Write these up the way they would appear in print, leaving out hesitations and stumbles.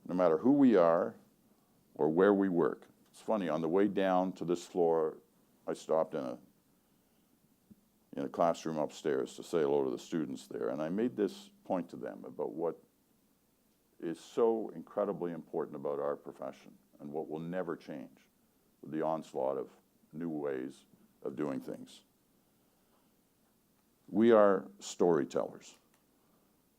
no matter who we are or where we work. It's funny, on the way down to this floor, I stopped in a classroom upstairs to say hello to the students there, and I made this point to them about what is so incredibly important about our profession and what will never change with the onslaught of new ways of doing things. We are storytellers,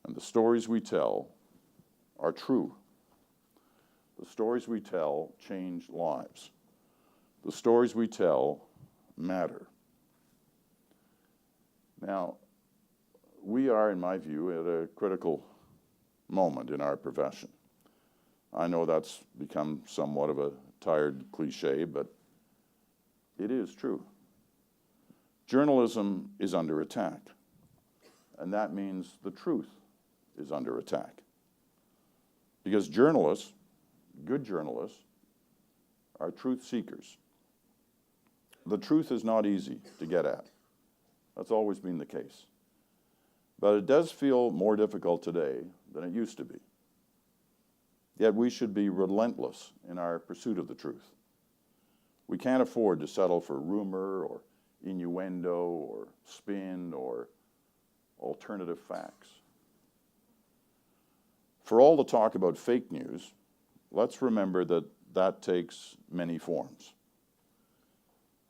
and the stories we tell are true. The stories we tell change lives. The stories we tell matter. Now, we are, in my view, at a critical moment in our profession. I know that's become somewhat of a tired cliche, but it is true. Journalism is under attack, and that means the truth is under attack. Because journalists, good journalists, are truth seekers. The truth is not easy to get at. That's always been the case. But it does feel more difficult today than it used to be. Yet we should be relentless in our pursuit of the truth. We can't afford to settle for rumor or innuendo or spin or alternative facts. For all the talk about fake news, let's remember that that takes many forms.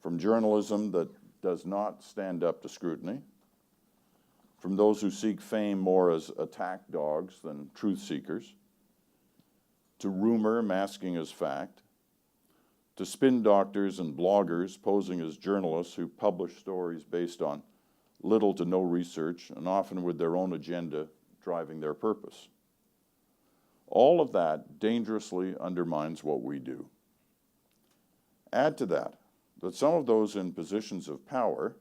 From journalism that does not stand up to scrutiny, from those who seek fame more as attack dogs than truth seekers, to rumor masking as fact, to spin doctors and bloggers posing as journalists who publish stories based on little to no research and often with their own agenda driving their purpose. All of that dangerously undermines what we do. Add to that some of those in positions of power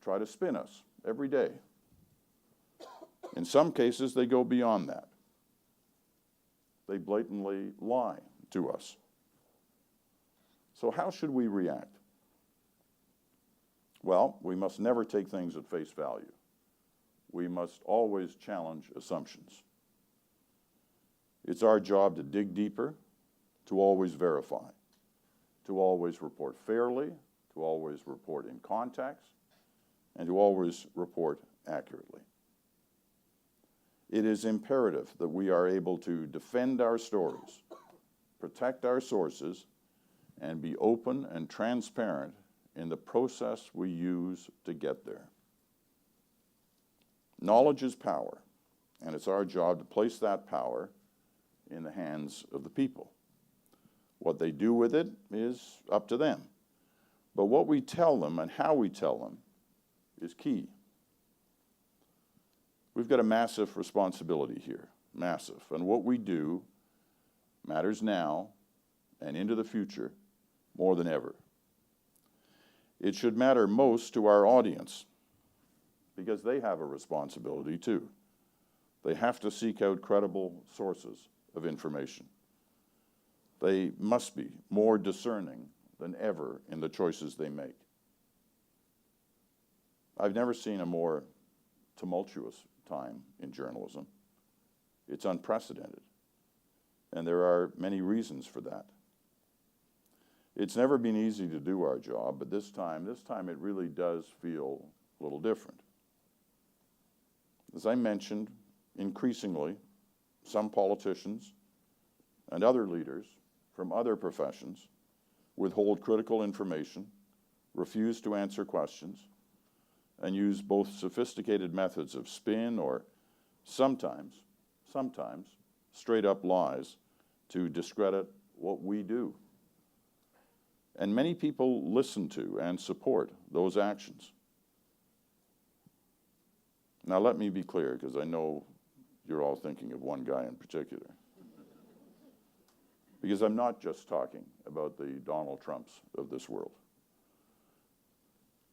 try to spin us every day. In some cases, they go beyond that. They blatantly lie to us. So how should we react? Well, we must never take things at face value. We must always challenge assumptions. It's our job to dig deeper, to always verify, to always report fairly, to always report in context, and to always report accurately. It is imperative that we are able to defend our stories, protect our sources, and be open and transparent in the process we use to get there. Knowledge is power, and it's our job to place that power in the hands of the people. What they do with it is up to them. But what we tell them and how we tell them is key. We've got a massive responsibility here, massive. And what we do matters now and into the future more than ever. It should matter most to our audience because they have a responsibility too. They have to seek out credible sources of information. They must be more discerning than ever in the choices they make. I've never seen a more tumultuous time in journalism. It's unprecedented, and there are many reasons for that. It's never been easy to do our job, but this time it really does feel a little different. As I mentioned, increasingly, some politicians and other leaders from other professions withhold critical information, refuse to answer questions, and use both sophisticated methods of spin or sometimes straight up lies to discredit what we do. And many people listen to and support those actions. Now let me be clear, because I know you're all thinking of one guy in particular. Because I'm not just talking about the Donald Trumps of this world.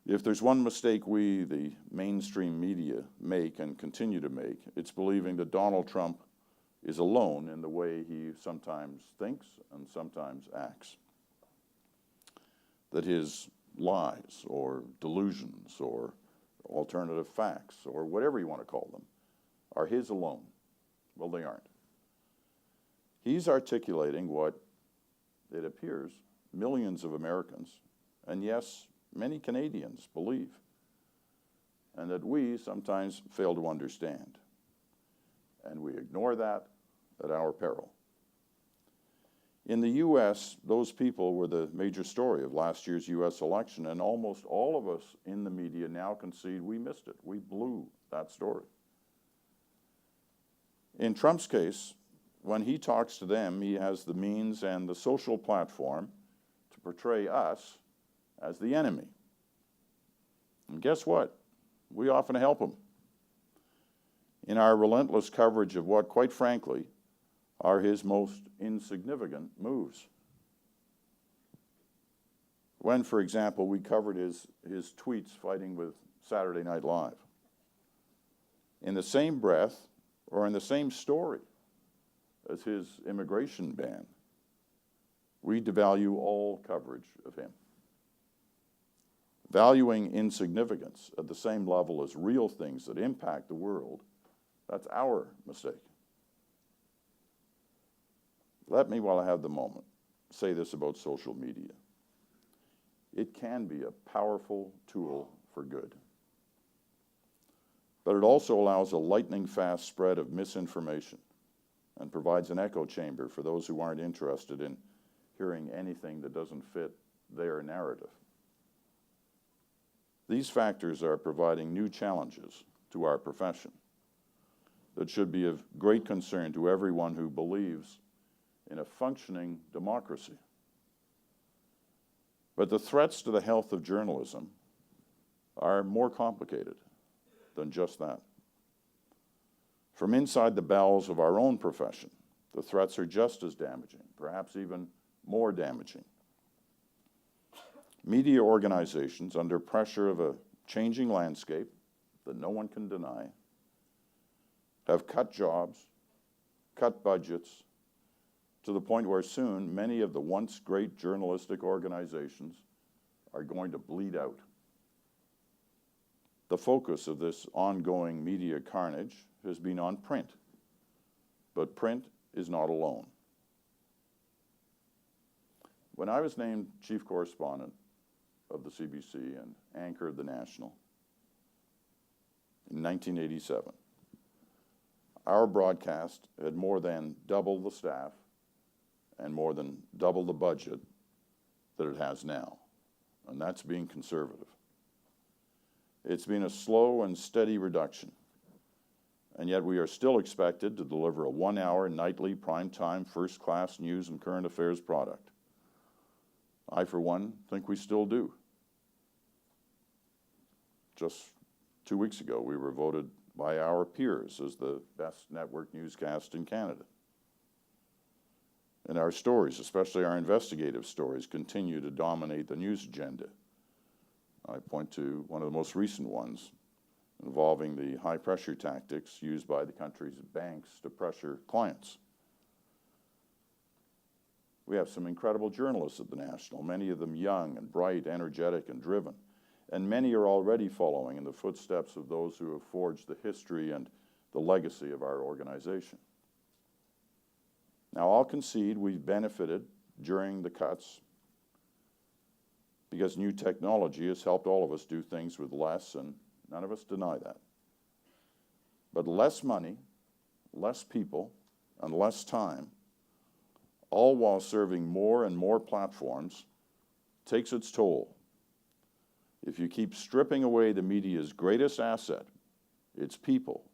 If there's one mistake we, the mainstream media, make and continue to make, it's believing that Donald Trump is alone in the way he sometimes thinks and sometimes acts. That his lies or delusions or alternative facts or whatever you want to call them are his alone. Well, they aren't. He's articulating what it appears millions of Americans, and yes, many Canadians believe, and that we sometimes fail to understand. And we ignore that at our peril. In the U.S., those people were the major story of last year's U.S. election, and almost all of us in the media now concede we missed it. We blew that story. In Trump's case, when he talks to them, he has the means and the social platform to portray us as the enemy. And guess what? We often help him in our relentless coverage of what, quite frankly, are his most insignificant moves. When, for example, we covered his tweets fighting with Saturday Night Live. In the same breath, or in the same story as his immigration ban, we devalue all coverage of him. Valuing insignificance at the same level as real things that impact the world, that's our mistake. Let me, while I have the moment, say this about social media. It can be a powerful tool for good, but it also allows a lightning-fast spread of misinformation and provides an echo chamber for those who aren't interested in hearing anything that doesn't fit their narrative. These factors are providing new challenges to our profession that should be of great concern to everyone who believes in a functioning democracy. But the threats to the health of journalism are more complicated than just that. From inside the bowels of our own profession, the threats are just as damaging, perhaps even more damaging. Media organizations, under pressure of a changing landscape that no one can deny, have cut jobs, cut budgets, to the point where soon many of the once great journalistic organizations are going to bleed out. The focus of this ongoing media carnage has been on print, but print is not alone. When I was named chief correspondent of the CBC and anchor of the National in 1987, our broadcast had more than double the staff and more than double the budget that it has now, and that's being conservative. It's been a slow and steady reduction, and yet we are still expected to deliver a 1-hour nightly prime-time first-class news and current affairs product. I, for one, think we still do. Just 2 weeks ago, we were voted by our peers as the best network newscast in Canada. And our stories, especially our investigative stories, continue to dominate the news agenda. I point to one of the most recent ones involving the high-pressure tactics used by the country's banks to pressure clients. We have some incredible journalists at the National, many of them young and bright, energetic and driven, and many are already following in the footsteps of those who have forged the history and the legacy of our organization. Now, I'll concede we've benefited during the cuts because new technology has helped all of us do things with less, and none of us deny that. But less money, less people, and less time, all while serving more and more platforms, takes its toll. If you keep stripping away the media's greatest asset, its people,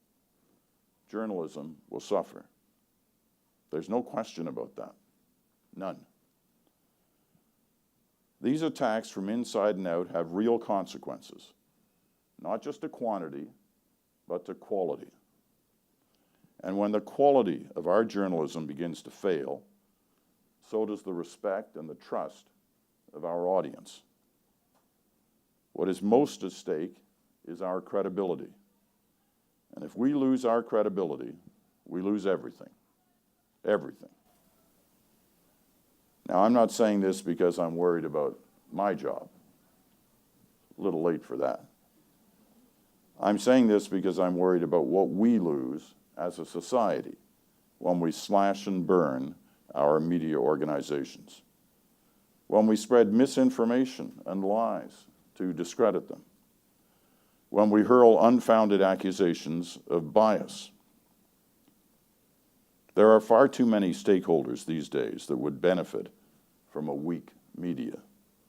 journalism will suffer. There's no question about that. None. These attacks from inside and out have real consequences, not just to quantity, but to quality. And when the quality of our journalism begins to fail, so does the respect and the trust of our audience. What is most at stake is our credibility. And if we lose our credibility, we lose everything. Everything. Now, I'm not saying this because I'm worried about my job. A little late for that. I'm saying this because I'm worried about what we lose as a society when we slash and burn our media organizations, when we spread misinformation and lies to discredit them, when we hurl unfounded accusations of bias. There are far too many stakeholders these days that would benefit from a weak media.